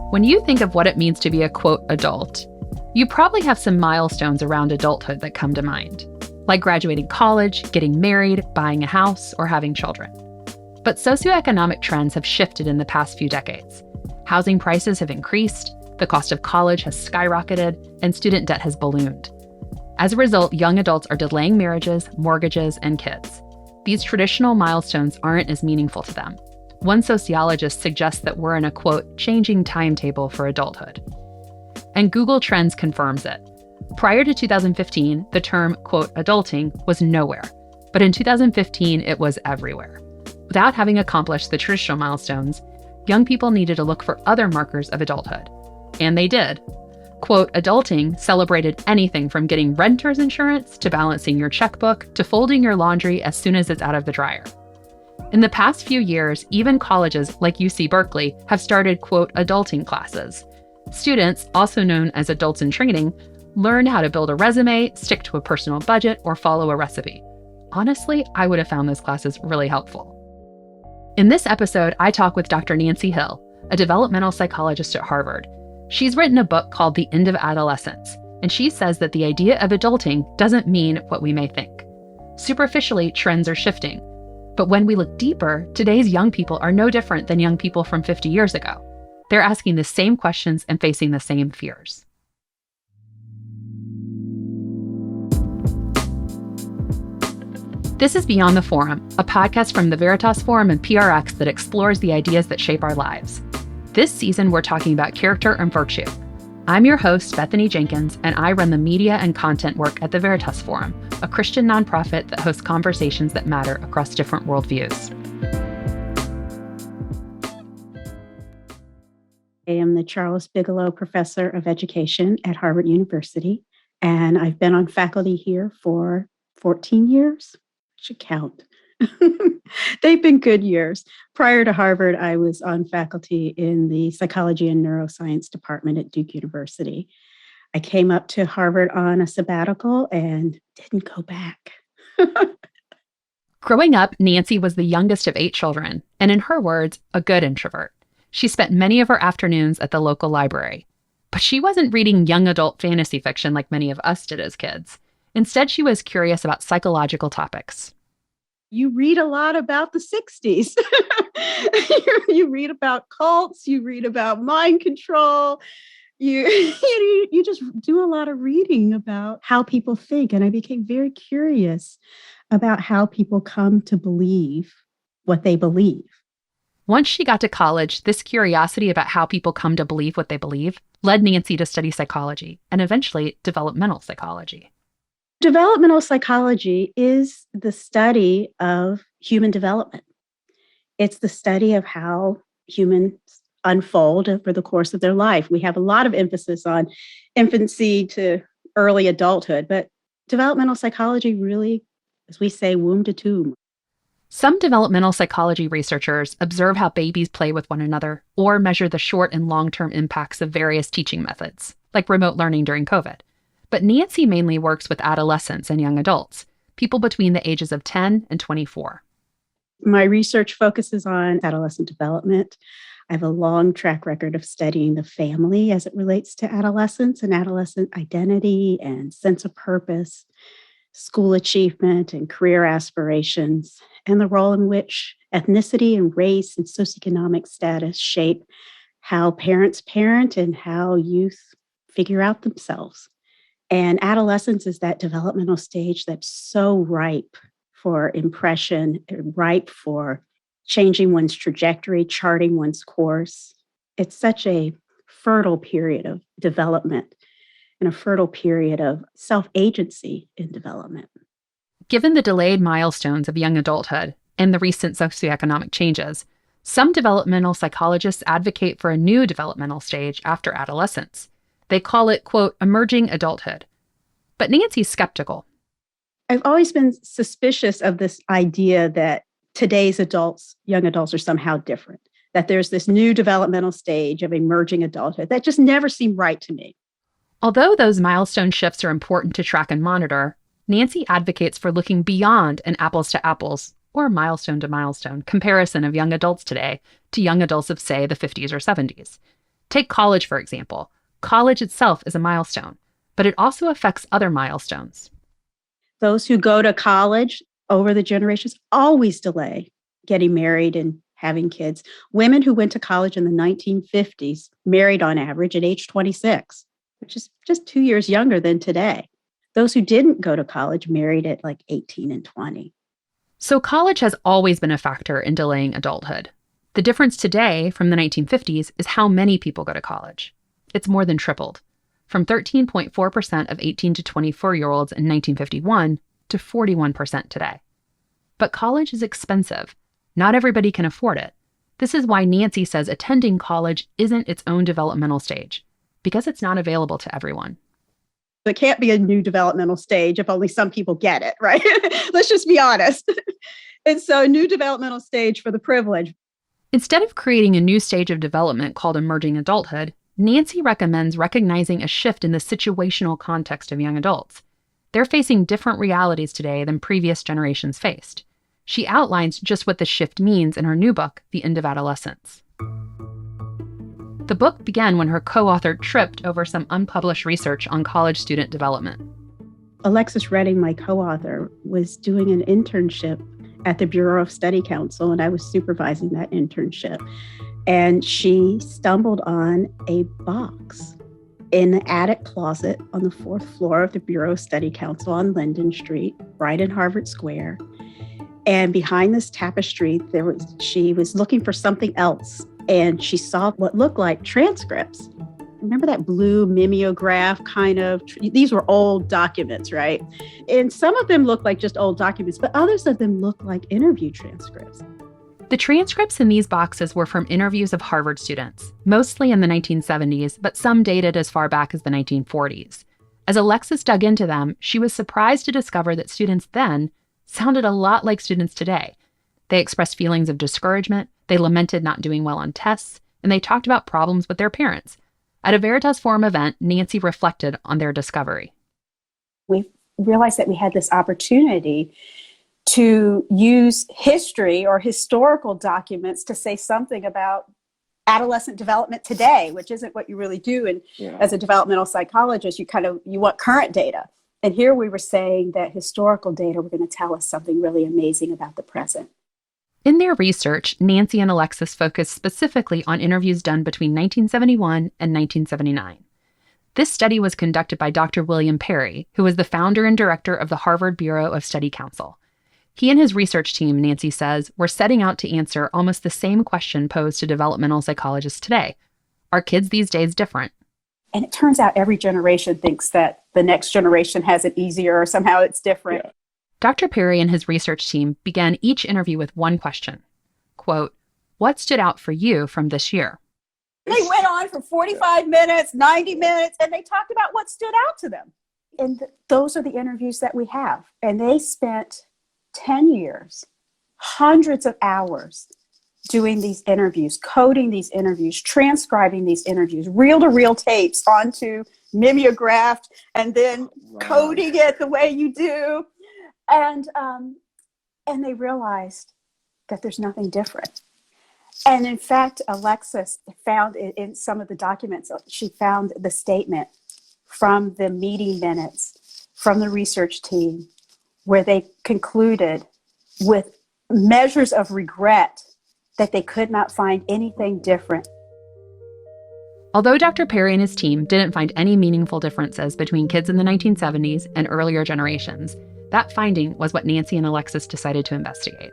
When you think of what it means to be a, quote, adult, you probably have some milestones around adulthood that come to mind, like graduating college, getting married, buying a house, or having children. But socioeconomic trends have shifted in the past few decades. Housing prices have increased, the cost of college has skyrocketed, and student debt has ballooned. As a result, young adults are delaying marriages, mortgages, and kids. These traditional milestones aren't as meaningful to them. One sociologist suggests that we're in a, quote, changing timetable for adulthood. And Google Trends confirms it. Prior to 2015, the term, quote, adulting was nowhere. But in 2015, it was everywhere. Without having accomplished the traditional milestones, young people needed to look for other markers of adulthood. And they did. Quote, adulting celebrated anything from getting renter's insurance to balancing your checkbook to folding your laundry as soon as it's out of the dryer. In the past few years, even colleges like UC Berkeley have started, quote, adulting classes. Students, also known as adults in training, learn how to build a resume, stick to a personal budget, or follow a recipe. Honestly, I would have found those classes really helpful. In this episode, I talk with Dr. Nancy Hill, a developmental psychologist at Harvard. She's written a book called The End of Adolescence, and she says that the idea of adulting doesn't mean what we may think. Superficially, trends are shifting. But when we look deeper, today's young people are no different than young people from 50 years ago. They're asking the same questions and facing the same fears. This is Beyond the Forum, a podcast from the Veritas Forum and PRX that explores the ideas that shape our lives. This season, we're talking about character and virtue. I'm your host, Bethany Jenkins, and I run the media and content work at the Veritas Forum, a Christian nonprofit that hosts conversations that matter across different worldviews. I am the Charles Bigelow Professor of Education at Harvard University, and I've been on faculty here for 14 years. I should count. They've been good years. Prior to Harvard, I was on faculty in the Psychology and Neuroscience department at Duke University. I came up to Harvard on a sabbatical and didn't go back. Growing up, Nancy was the youngest of 8 children, and in her words, a good introvert. She spent many of her afternoons at the local library. But she wasn't reading young adult fantasy fiction like many of us did as kids. Instead, she was curious about psychological topics. You read a lot about the 60s. You read about cults, you read about mind control. You just do a lot of reading about how people think. And I became very curious about how people come to believe what they believe. Once she got to college, this curiosity about how people come to believe what they believe led Nancy to study psychology and eventually developmental psychology. Developmental psychology is the study of human development. It's the study of how humans unfold over the course of their life. We have a lot of emphasis on infancy to early adulthood, but developmental psychology really, as we say, womb to tomb. Some developmental psychology researchers observe how babies play with one another or measure the short and long-term impacts of various teaching methods, like remote learning during COVID. But Nancy mainly works with adolescents and young adults, people between the ages of 10 and 24. My research focuses on adolescent development. I have a long track record of studying the family as it relates to adolescence and adolescent identity and sense of purpose, school achievement and career aspirations, and the role in which ethnicity and race and socioeconomic status shape how parents parent and how youth figure out themselves. And adolescence is that developmental stage that's so ripe for impression, ripe for changing one's trajectory, charting one's course. It's such a fertile period of development and a fertile period of self-agency in development. Given the delayed milestones of young adulthood and the recent socioeconomic changes, some developmental psychologists advocate for a new developmental stage after adolescence. They call it, quote, emerging adulthood. But Nancy's skeptical. I've always been suspicious of this idea that today's adults, young adults, are somehow different, that there's this new developmental stage of emerging adulthood. That just never seemed right to me. Although those milestone shifts are important to track and monitor, Nancy advocates for looking beyond an apples to apples or milestone to milestone comparison of young adults today to young adults of, say, the 50s or 70s. Take college, for example. College itself is a milestone, but it also affects other milestones. Those who go to college over the generations always delay getting married and having kids. Women who went to college in the 1950s married on average at age 26, which is just 2 years younger than today. Those who didn't go to college married at like 18 and 20. So college has always been a factor in delaying adulthood. The difference today from the 1950s is how many people go to college. It's more than tripled, from 13.4% of 18 to 24-year-olds in 1951 to 41% today. But college is expensive. Not everybody can afford it. This is why Nancy says attending college isn't its own developmental stage, because it's not available to everyone. It can't be a new developmental stage if only some people get it, right? Let's just be honest. And so a new developmental stage for the privileged. Instead of creating a new stage of development called emerging adulthood, Nancy recommends recognizing a shift in the situational context of young adults. They're facing different realities today than previous generations faced. She outlines just what the shift means in her new book, The End of Adolescence. The book began when her co-author tripped over some unpublished research on college student development. Alexis Redding, my co-author, was doing an internship at the Bureau of Study Council, and I was supervising that internship. And she stumbled on a box in an attic closet on the 4th floor of the Bureau of Study Council on Linden Street, right in Harvard Square. And behind this tapestry, she was looking for something else. And she saw what looked like transcripts. Remember that blue mimeograph kind of, these were old documents, right? And some of them looked like just old documents, but others of them looked like interview transcripts. The transcripts in these boxes were from interviews of Harvard students, mostly in the 1970s, but some dated as far back as the 1940s. As Alexis dug into them, she was surprised to discover that students then sounded a lot like students today. They expressed feelings of discouragement, they lamented not doing well on tests, and they talked about problems with their parents. At a Veritas Forum event, Nancy reflected on their discovery. We realized that we had this opportunity to use history or historical documents to say something about adolescent development today, which isn't what you really do. And as a developmental psychologist, you want current data. And here we were saying that historical data were going to tell us something really amazing about the present. In their research, Nancy and Alexis focused specifically on interviews done between 1971 and 1979. This study was conducted by Dr. William Perry, who was the founder and director of the Harvard Bureau of Study Council. He and his research team, Nancy says, were setting out to answer almost the same question posed to developmental psychologists today. Are kids these days different? And it turns out every generation thinks that the next generation has it easier or somehow it's different. Yeah. Dr. Perry and his research team began each interview with one question. Quote, "What stood out for you from this year?" They went on for 45 minutes, 90 minutes, and they talked about what stood out to them. And those are the interviews that we have. And they spent 10 years, hundreds of hours doing these interviews, coding these interviews, transcribing these interviews, reel-to-reel tapes onto mimeographed, and then coding it the way you do. And they realized that there's nothing different. And in fact, Alexis found in some of the documents, she found the statement from the meeting minutes from the research team where they concluded with measures of regret that they could not find anything different. Although Dr. Perry and his team didn't find any meaningful differences between kids in the 1970s and earlier generations, that finding was what Nancy and Alexis decided to investigate.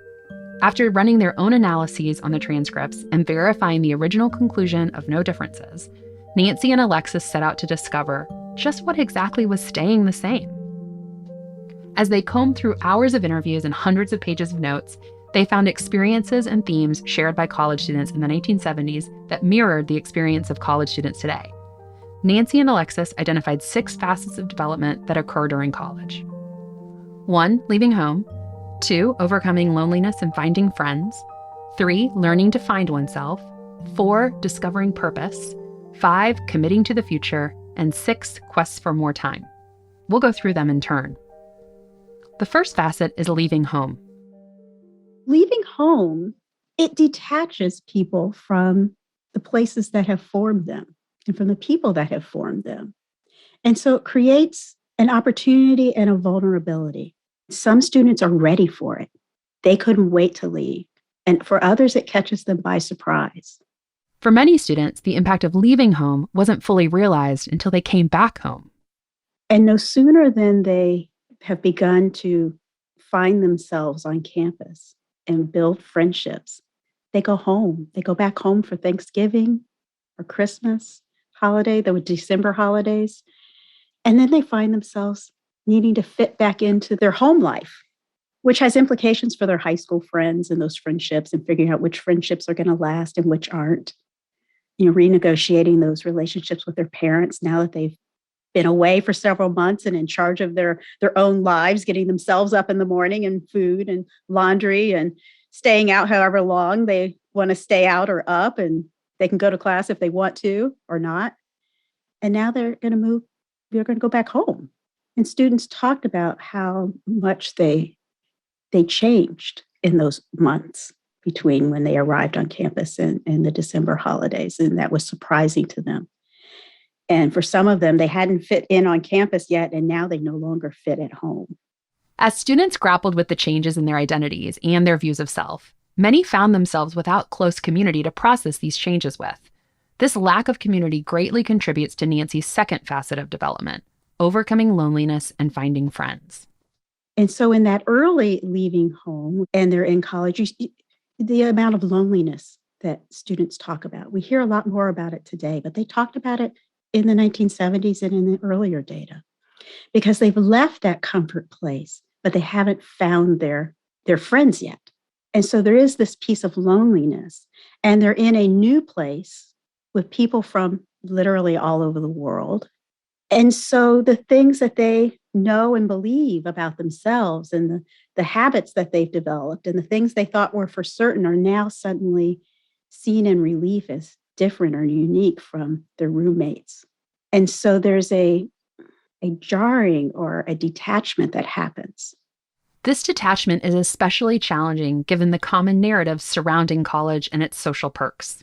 After running their own analyses on the transcripts and verifying the original conclusion of no differences, Nancy and Alexis set out to discover just what exactly was staying the same. As they combed through hours of interviews and hundreds of pages of notes, they found experiences and themes shared by college students in the 1970s that mirrored the experience of college students today. Nancy and Alexis identified 6 facets of development that occur during college. 1, leaving home. 2, overcoming loneliness and finding friends. 3, learning to find oneself. 4, discovering purpose. 5, committing to the future. And 6, quests for more time. We'll go through them in turn. The first facet is leaving home. Leaving home, it detaches people from the places that have formed them and from the people that have formed them. And so it creates an opportunity and a vulnerability. Some students are ready for it. They couldn't wait to leave. And for others, it catches them by surprise. For many students, the impact of leaving home wasn't fully realized until they came back home. And no sooner than they have begun to find themselves on campus and build friendships, they go home. They go back home for Thanksgiving or Christmas holiday, the December holidays. And then they find themselves needing to fit back into their home life, which has implications for their high school friends and those friendships and figuring out which friendships are going to last and which aren't. Renegotiating those relationships with their parents now that they've been away for several months and in charge of their own lives, getting themselves up in the morning and food and laundry and staying out however long they want to stay out or up, and they can go to class if they want to or not. And now they're going to go back home. And students talked about how much they changed in those months between when they arrived on campus and the December holidays. And that was surprising to them. And for some of them, they hadn't fit in on campus yet, and now they no longer fit at home. As students grappled with the changes in their identities and their views of self, many found themselves without close community to process these changes with. This lack of community greatly contributes to Nancy's second facet of development, overcoming loneliness and finding friends. And so in that early leaving home and they're in college, the amount of loneliness that students talk about, we hear a lot more about it today, but they talked about it in the 1970s and in the earlier data, because they've left that comfort place, but they haven't found their friends yet. And so there is this piece of loneliness, and they're in a new place with people from literally all over the world. And so the things that they know and believe about themselves and the habits that they've developed and the things they thought were for certain are now suddenly seen in relief as different or unique from their roommates. And so there's a jarring or a detachment that happens. This detachment is especially challenging given the common narratives surrounding college and its social perks.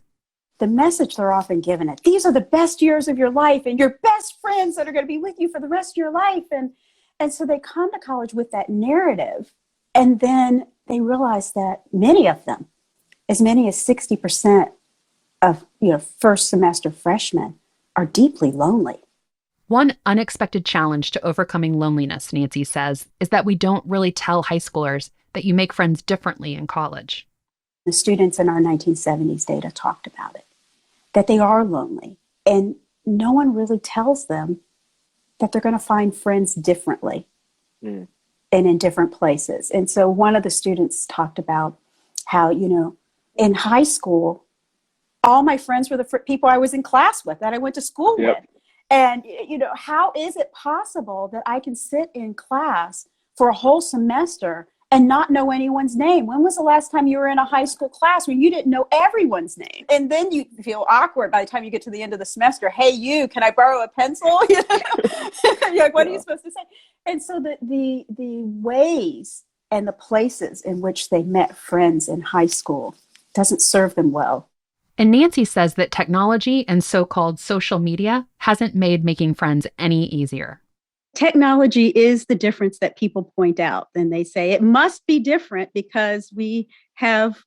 The message they're often given it, these are the best years of your life and your best friends that are going to be with you for the rest of your life. And so they come to college with that narrative, and then they realize that many of them, as many as 60% of first semester freshmen, are deeply lonely. One unexpected challenge to overcoming loneliness, Nancy says, is that we don't really tell high schoolers that you make friends differently in college. The students in our 1970s data talked about it, that they are lonely, and no one really tells them that they're going to find friends differently and in different places. And so one of the students talked about how, in high school, all my friends were the people I was in class with, that I went to school with. And, how is it possible that I can sit in class for a whole semester and not know anyone's name? When was the last time you were in a high school class when you didn't know everyone's name? And then you feel awkward by the time you get to the end of the semester. Hey, can I borrow a pencil? You're like, what are you supposed to say? And so the ways and the places in which they met friends in high school doesn't serve them well. And Nancy says that technology and so-called social media hasn't made making friends any easier. Technology is the difference that people point out. And they say it must be different because we have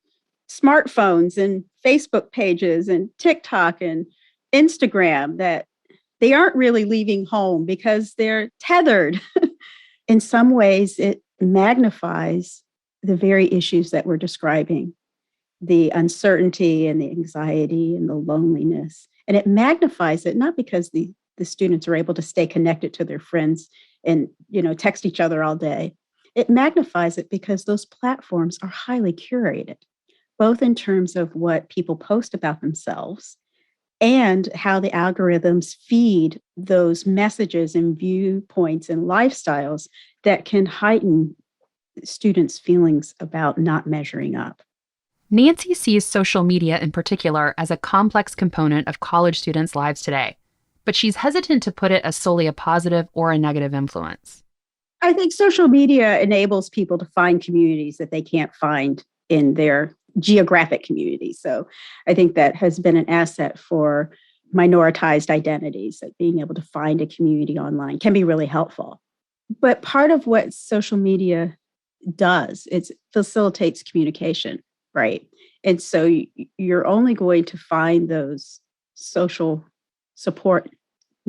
smartphones and Facebook pages and TikTok and Instagram, that they aren't really leaving home because they're tethered. In some ways, it magnifies the very issues that we're describing, the uncertainty and the anxiety and the loneliness. And it magnifies it, not because the students are able to stay connected to their friends and, text each other all day. It magnifies it because those platforms are highly curated, both in terms of what people post about themselves and how the algorithms feed those messages and viewpoints and lifestyles that can heighten students' feelings about not measuring up. Nancy sees social media in particular as a complex component of college students' lives today, but she's hesitant to put it as solely a positive or a negative influence. I think social media enables people to find communities that they can't find in their geographic community. So I think that has been an asset for minoritized identities, that being able to find a community online can be really helpful. But part of what social media does, it facilitates communication, right? And so you're only going to find those social support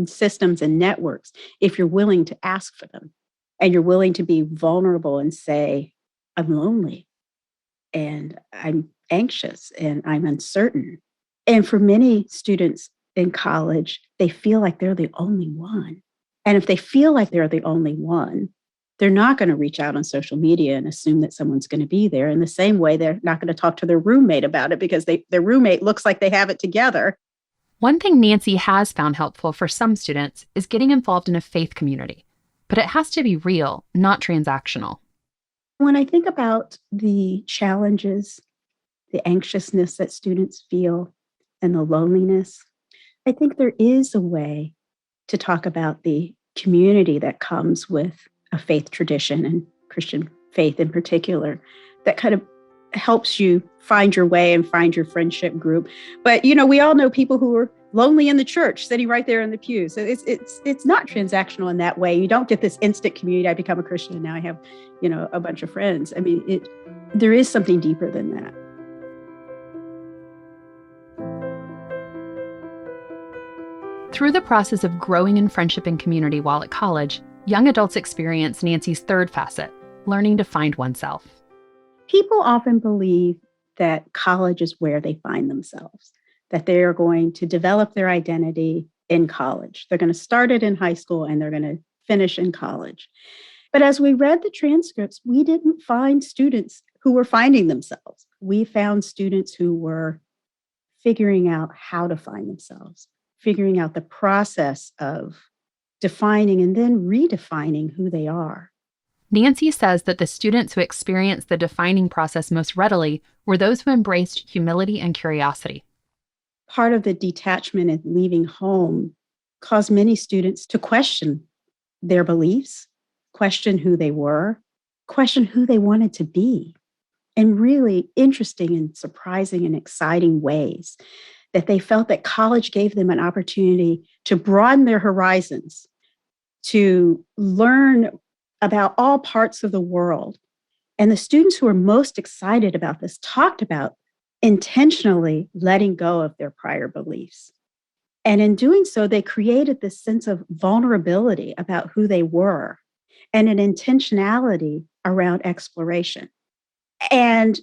systems and networks if you're willing to ask for them and you're willing to be vulnerable and say, I'm lonely and I'm anxious and I'm uncertain. And for many students in college, they feel like they're the only one. And if they feel like they're the only one, they're not going to reach out on social media and assume that someone's going to be there. In the same way, they're not going to talk to their roommate about it because their roommate looks like they have it together. One thing Nancy has found helpful for some students is getting involved in a faith community, but it has to be real, not transactional. When I think about the challenges, the anxiousness that students feel, and the loneliness, I think there is a way to talk about the community that comes with a faith tradition and Christian faith in particular, that kind of helps you find your way and find your friendship group. But, we all know people who are lonely in the church, sitting right there in the pew. So it's not transactional in that way. You don't get this instant community. I become a Christian and now I have, a bunch of friends. I mean, there is something deeper than that. Through the process of growing in friendship and community while at college, young adults experience Nancy's third facet, learning to find oneself. People often believe that college is where they find themselves, that they are going to develop their identity in college. They're going to start it in high school and they're going to finish in college. But as we read the transcripts, we didn't find students who were finding themselves. We found students who were figuring out how to find themselves, figuring out the process of defining and then redefining who they are. Nancy says that the students who experienced the defining process most readily were those who embraced humility and curiosity. Part of the detachment and leaving home caused many students to question their beliefs, question who they were, question who they wanted to be, in really interesting and surprising and exciting ways, that they felt that college gave them an opportunity to broaden their horizons, to learn about all parts of the world. And the students who were most excited about this talked about intentionally letting go of their prior beliefs. And in doing so, they created this sense of vulnerability about who they were and an intentionality around exploration and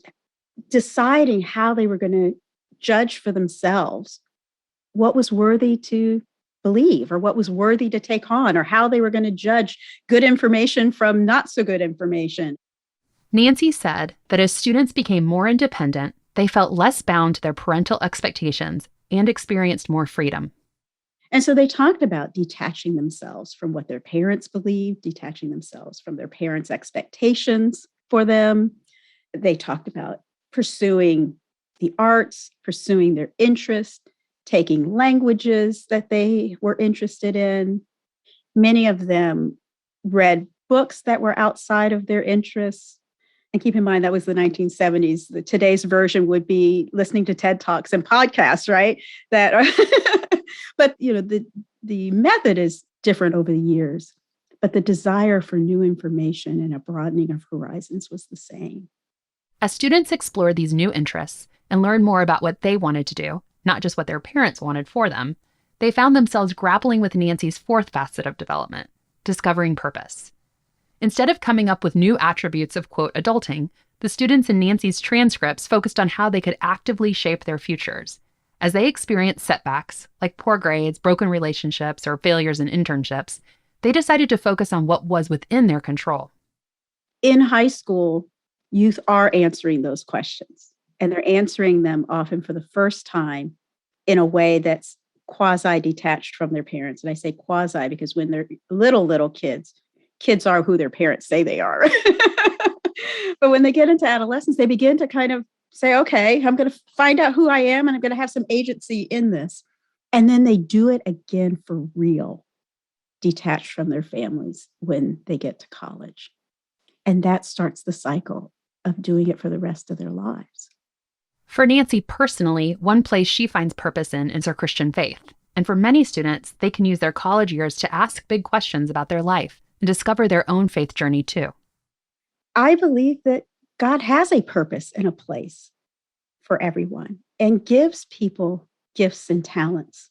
deciding how they were going to judge for themselves what was worthy to believe or what was worthy to take on, or how they were going to judge good information from not so good information. Nancy said that as students became more independent, they felt less bound to their parental expectations and experienced more freedom. And so they talked about detaching themselves from what their parents believed, detaching themselves from their parents' expectations for them. They talked about pursuing the arts, pursuing their interests, taking languages that they were interested in. Many of them read books that were outside of their interests. And keep in mind, that was the 1970s. Today's version would be listening to TED Talks and podcasts, right? But the method is different over the years. But the desire for new information and a broadening of horizons was the same. As students explored these new interests and learned more about what they wanted to do, not just what their parents wanted for them, they found themselves grappling with Nancy's fourth facet of development, discovering purpose. Instead of coming up with new attributes of, quote, adulting, the students in Nancy's transcripts focused on how they could actively shape their futures. As they experienced setbacks, like poor grades, broken relationships, or failures in internships, they decided to focus on what was within their control. In high school, youth are answering those questions, and they're answering them often for the first time in a way that's quasi-detached from their parents. And I say quasi because when they're little kids are who their parents say they are. But when they get into adolescence, they begin to kind of say, okay, I'm going to find out who I am and I'm going to have some agency in this. And then they do it again for real, detached from their families when they get to college. And that starts the cycle of doing it for the rest of their lives. For Nancy personally, one place she finds purpose in is her Christian faith. And for many students, they can use their college years to ask big questions about their life and discover their own faith journey too. I believe that God has a purpose and a place for everyone and gives people gifts and talents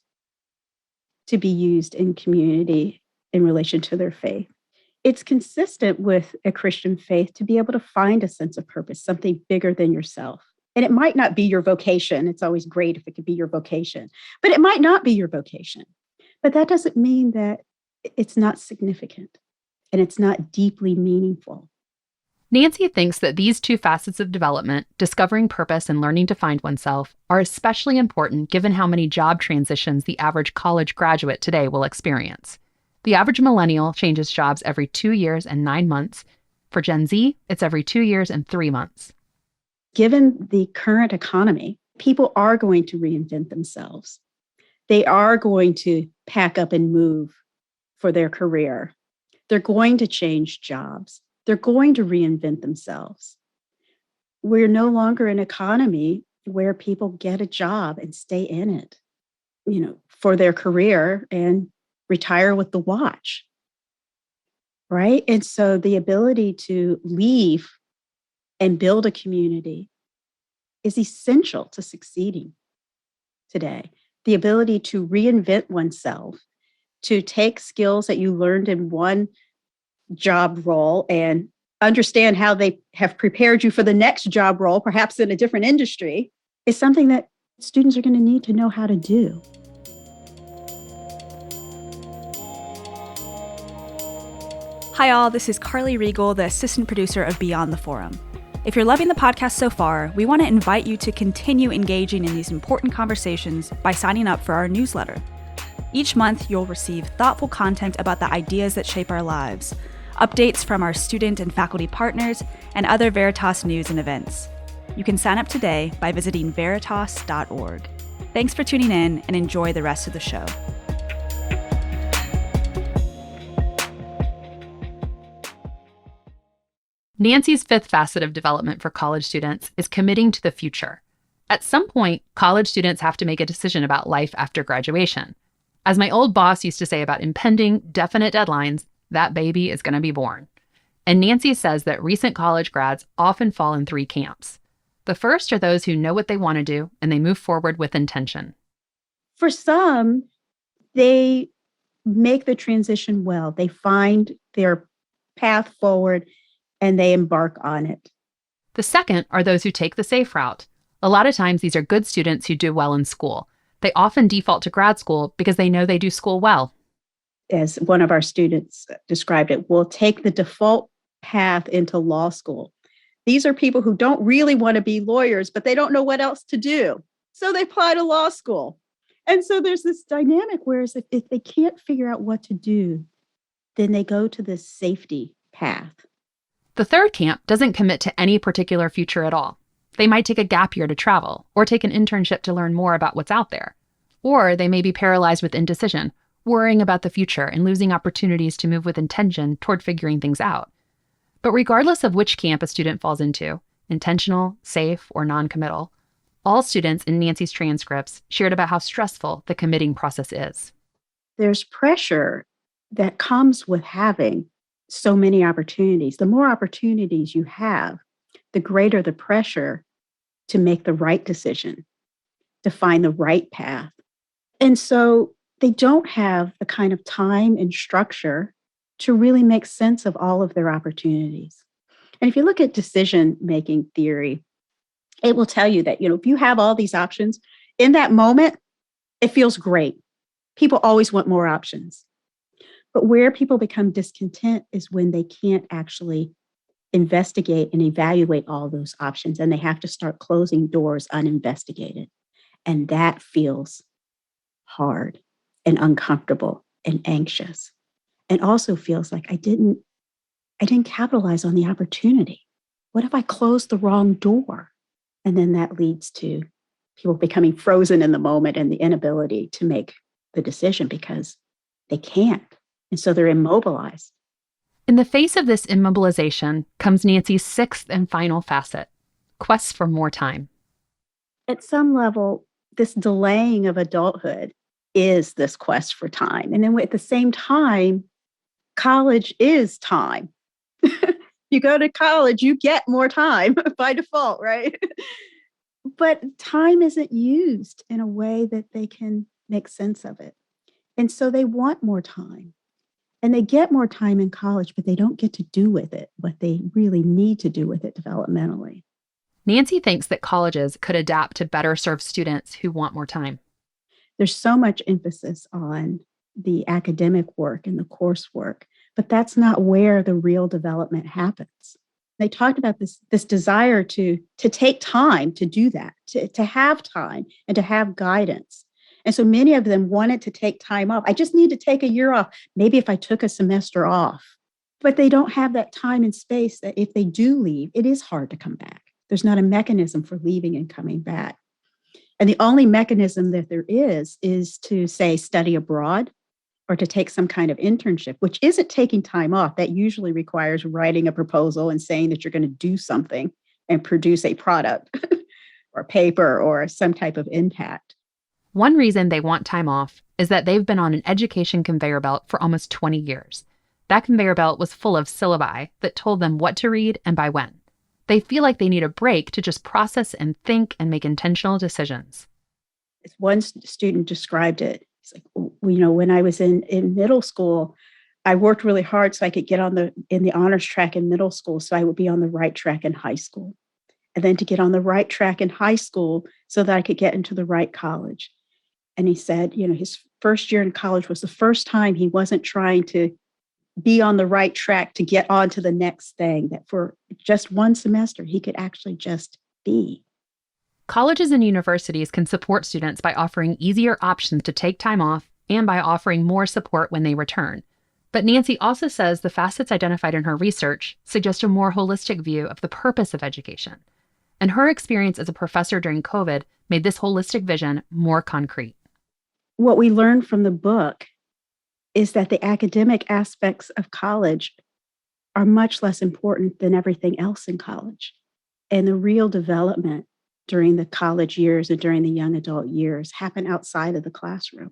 to be used in community in relation to their faith. It's consistent with a Christian faith to be able to find a sense of purpose, something bigger than yourself. And it might not be your vocation. It's always great if it could be your vocation, but it might not be your vocation. But that doesn't mean that it's not significant and it's not deeply meaningful. Nancy thinks that these two facets of development, discovering purpose and learning to find oneself, are especially important given how many job transitions the average college graduate today will experience. The average millennial changes jobs every 2 years and 9 months. For Gen Z, it's every 2 years and 3 months. Given the current economy, people are going to reinvent themselves. They are going to pack up and move for their career. They're going to change jobs. They're going to reinvent themselves. We're no longer an economy where people get a job and stay in it, for their career and retire with the watch, right? And so the ability to leave and build a community is essential to succeeding today. The ability to reinvent oneself, to take skills that you learned in one job role and understand how they have prepared you for the next job role, perhaps in a different industry, is something that students are going to need to know how to do. Hi all, this is Carly Regal, the assistant producer of Beyond the Forum. If you're loving the podcast so far, we want to invite you to continue engaging in these important conversations by signing up for our newsletter. Each month, you'll receive thoughtful content about the ideas that shape our lives, updates from our student and faculty partners, and other Veritas news and events. You can sign up today by visiting veritas.org. Thanks for tuning in and enjoy the rest of the show. Nancy's fifth facet of development for college students is committing to the future. At some point, college students have to make a decision about life after graduation. As my old boss used to say about impending, definite deadlines, that baby is going to be born. And Nancy says that recent college grads often fall in 3 camps. The first are those who know what they want to do and they move forward with intention. For some, they make the transition well. They find their path forward and they embark on it. The second are those who take the safe route. A lot of times, these are good students who do well in school. They often default to grad school because they know they do school well. As one of our students described it, we'll take the default path into law school. These are people who don't really want to be lawyers, but they don't know what else to do. So they apply to law school. And so there's this dynamic where if they can't figure out what to do, then they go to this safety path. The third camp doesn't commit to any particular future at all. They might take a gap year to travel, or take an internship to learn more about what's out there. Or they may be paralyzed with indecision, worrying about the future and losing opportunities to move with intention toward figuring things out. But regardless of which camp a student falls into, intentional, safe, or non-committal, all students in Nancy's transcripts shared about how stressful the committing process is. There's pressure that comes with having so many opportunities. The more opportunities you have, the greater the pressure to make the right decision, to find the right path. And so they don't have the kind of time and structure to really make sense of all of their opportunities. And if you look at decision-making theory, it will tell you that, if you have all these options, in that moment, it feels great. People always want more options. But where people become discontent is when they can't actually investigate and evaluate all those options, and they have to start closing doors uninvestigated. And that feels hard and uncomfortable and anxious, and also feels like I didn't capitalize on the opportunity. What if I closed the wrong door? And then that leads to people becoming frozen in the moment and the inability to make the decision because they can't. And so they're immobilized. In the face of this immobilization comes Nancy's sixth and final facet, quest for more time. at some level, this delaying of adulthood is this quest for time. And then at the same time, college is time. You go to college, you get more time by default, right? But time isn't used in a way that they can make sense of it. And so they want more time. And they get more time in college, but they don't get to do with it what they really need to do with it developmentally. Nancy thinks that colleges could adapt to better serve students who want more time. There's so much emphasis on the academic work and the coursework, but that's not where the real development happens. They talked about this desire to take time to do that, to have time and to have guidance. And so many of them wanted to take time off. I just need to take a year off. Maybe if I took a semester off, but they don't have that time and space that if they do leave, it is hard to come back. There's not a mechanism for leaving and coming back. And the only mechanism that there is to say study abroad or to take some kind of internship, which isn't taking time off. That usually requires writing a proposal and saying that you're going to do something and produce a product or paper or some type of impact. One reason they want time off is that they've been on an education conveyor belt for almost 20 years. That conveyor belt was full of syllabi that told them what to read and by when. They feel like they need a break to just process and think and make intentional decisions. One student described it. He's like, when I was in middle school, I worked really hard so I could get in the honors track in middle school, so I would be on the right track in high school. And then to get on the right track in high school so that I could get into the right college. And he said, his first year in college was the first time he wasn't trying to be on the right track to get on to the next thing, that for just one semester, he could actually just be. Colleges and universities can support students by offering easier options to take time off and by offering more support when they return. But Nancy also says the facets identified in her research suggest a more holistic view of the purpose of education. And her experience as a professor during COVID made this holistic vision more concrete. What we learned from the book is that the academic aspects of college are much less important than everything else in college. And the real development during the college years and during the young adult years happen outside of the classroom.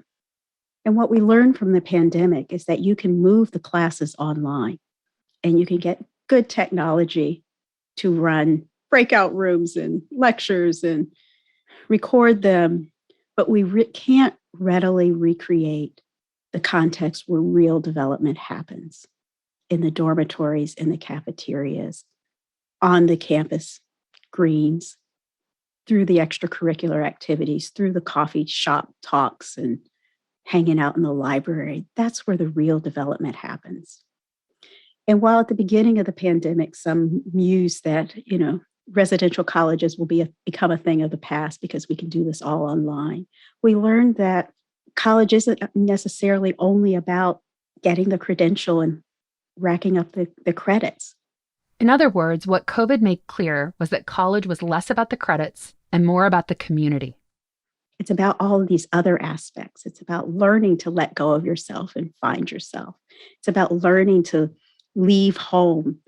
And what we learned from the pandemic is that you can move the classes online and you can get good technology to run breakout rooms and lectures and record them, but we can't readily recreate the context where real development happens in the dormitories, in the cafeterias, on the campus greens, through the extracurricular activities, through the coffee shop talks and hanging out in the library. That's where the real development happens. And while at the beginning of the pandemic, some mused that, residential colleges will become a thing of the past because we can do this all online, we learned that college isn't necessarily only about getting the credential and racking up the credits. In other words, what COVID made clear was that college was less about the credits and more about the community. It's about all of these other aspects. It's about learning to let go of yourself and find yourself. It's about learning to leave home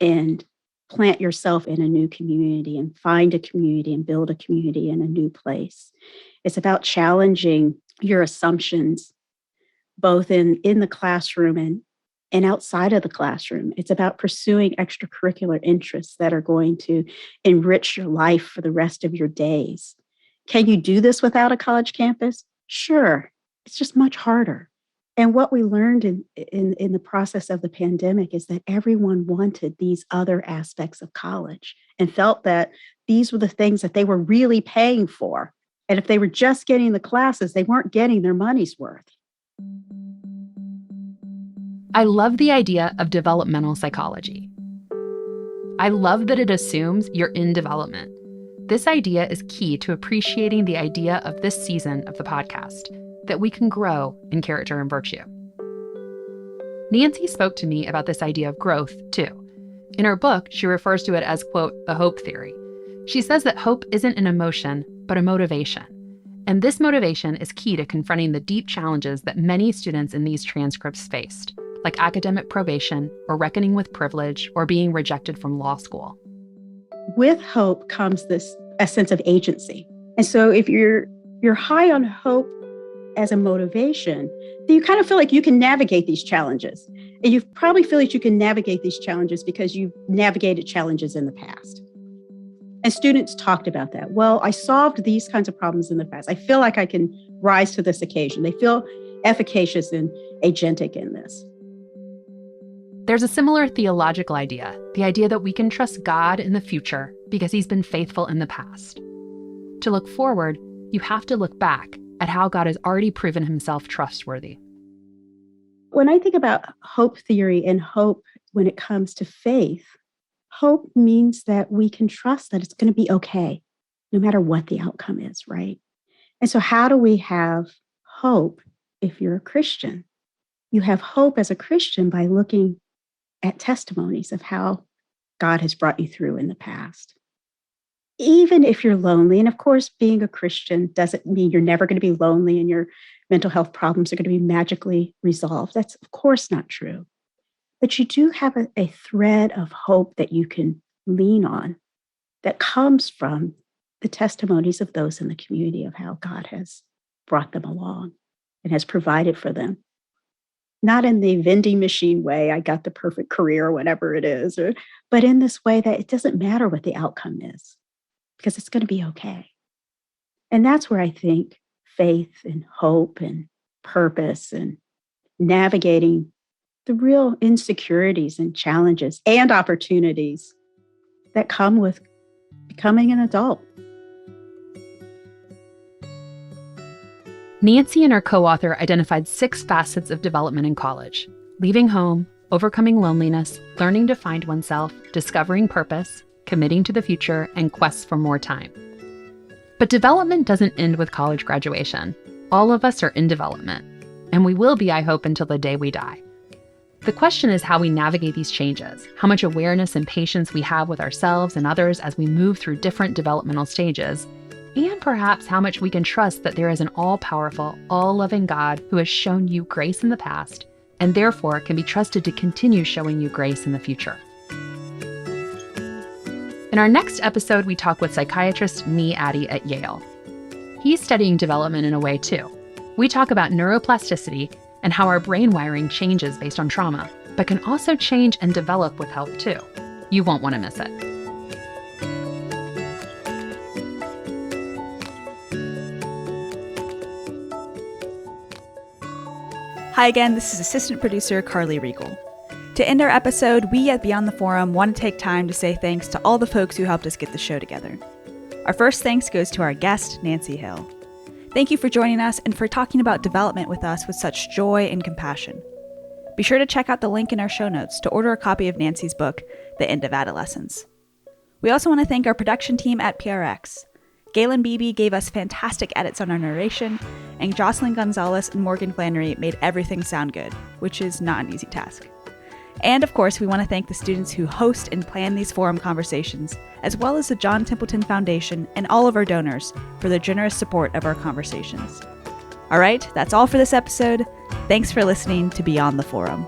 and plant yourself in a new community and find a community and build a community in a new place. It's about challenging your assumptions, both in the classroom and outside of the classroom. It's about pursuing extracurricular interests that are going to enrich your life for the rest of your days. Can you do this without a college campus? Sure. It's just much harder. And what we learned in the process of the pandemic is that everyone wanted these other aspects of college and felt that these were the things that they were really paying for. And if they were just getting the classes, they weren't getting their money's worth. I love the idea of developmental psychology. I love that it assumes you're in development. This idea is key to appreciating the idea of this season of the podcast, that we can grow in character and virtue. Nancy spoke to me about this idea of growth, too. In her book, she refers to it as, quote, the hope theory. She says that hope isn't an emotion, but a motivation. And this motivation is key to confronting the deep challenges that many students in these transcripts faced, like academic probation or reckoning with privilege or being rejected from law school. With hope comes a sense of agency. And so if you're high on hope as a motivation, then you kind of feel like you can navigate these challenges. And you probably feel like you can navigate these challenges because you've navigated challenges in the past. And students talked about that. Well, I solved these kinds of problems in the past. I feel like I can rise to this occasion. They feel efficacious and agentic in this. There's a similar theological idea, the idea that we can trust God in the future because he's been faithful in the past. To look forward, you have to look back at how God has already proven himself trustworthy. When I think about hope theory and hope when it comes to faith, hope means that we can trust that it's going to be okay, no matter what the outcome is, right? And so how do we have hope if you're a Christian? You have hope as a Christian by looking at testimonies of how God has brought you through in the past. Even if you're lonely, and of course, being a Christian doesn't mean you're never going to be lonely and your mental health problems are going to be magically resolved. That's, of course, not true. But you do have a thread of hope that you can lean on that comes from the testimonies of those in the community of how God has brought them along and has provided for them. Not in the vending machine way, I got the perfect career or whatever it is, but in this way that it doesn't matter what the outcome is because it's going to be okay. And that's where I think faith and hope and purpose and navigating the real insecurities and challenges and opportunities that come with becoming an adult. Nancy and her co-author identified 6 facets of development in college: leaving home, overcoming loneliness, learning to find oneself, discovering purpose, committing to the future, and quests for more time. But development doesn't end with college graduation. All of us are in development, and we will be, I hope, until the day we die. The question is how we navigate these changes, how much awareness and patience we have with ourselves and others as we move through different developmental stages, and perhaps how much we can trust that there is an all-powerful, all-loving God who has shown you grace in the past and therefore can be trusted to continue showing you grace in the future. In our next episode, we talk with psychiatrist Nee Addy at Yale. He's studying development in a way too. We talk about neuroplasticity and how our brain wiring changes based on trauma, but can also change and develop with help too. You won't want to miss it. Hi again, this is assistant producer Carly Riegel. To end our episode, we at Beyond the Forum want to take time to say thanks to all the folks who helped us get the show together. Our first thanks goes to our guest, Nancy Hill. Thank you for joining us and for talking about development with us with such joy and compassion. Be sure to check out the link in our show notes to order a copy of Nancy's book, The End of Adolescence. We also want to thank our production team at PRX. Galen Beebe gave us fantastic edits on our narration, and Jocelyn Gonzalez and Morgan Flannery made everything sound good, which is not an easy task. And of course, we want to thank the students who host and plan these forum conversations, as well as the John Templeton Foundation and all of our donors for their generous support of our conversations. All right, that's all for this episode. Thanks for listening to Beyond the Forum.